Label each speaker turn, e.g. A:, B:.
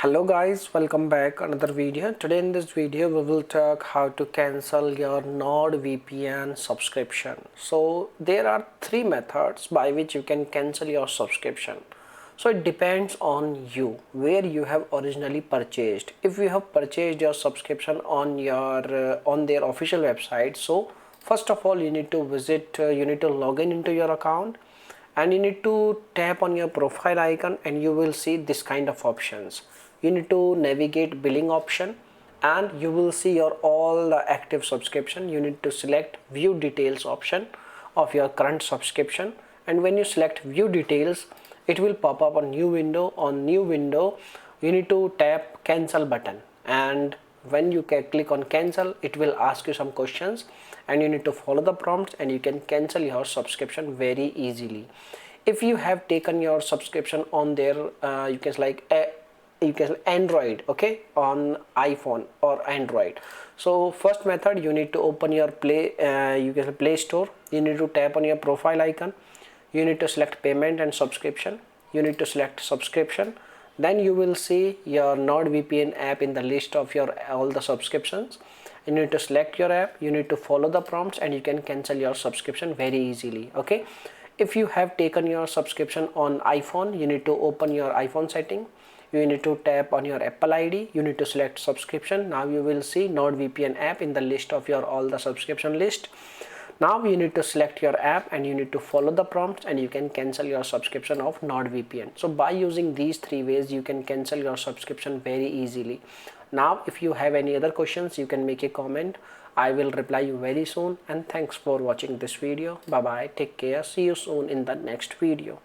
A: Hello guys, welcome back another video. Today in this video we will talk how to cancel your NordVPN subscription. So there are three methods by which you can cancel your subscription. So it depends on you where you have originally purchased. If you have purchased your subscription on your on their official website, so first of all you need to you need to log in into your account, and you need to tap on your profile icon and you will see this kind of options. You need to navigate billing option and you will see your all the active subscription. You need to select view details option of your current subscription, and when you select view details it will pop up a new window. On new window you need to tap cancel button, and when you click on cancel it will ask you some questions and you need to follow the prompts and you can cancel your subscription very easily. If you have taken your subscription on their you can Android, okay, on iPhone or Android. So first method, you need to open your Play Store. You need to tap on your profile icon. You need to select payment and subscription. You need to select subscription. Then you will see your NordVPN app in the list of your all the subscriptions. You need to select your app. You need to follow the prompts and you can cancel your subscription very easily. Okay. If you have taken your subscription on iPhone, you need to open your iPhone setting. You need to tap on your Apple ID. You need to select subscription. Now you will see NordVPN app in the list of your all the subscription list. Now you need to select your app and you need to follow the prompts and you can cancel your subscription of NordVPN. So by using these three ways you can cancel your subscription very easily. Now if you have any other questions you can make a comment. I will reply you very soon, and thanks for watching this video. Bye bye, take care, see you soon in the next video.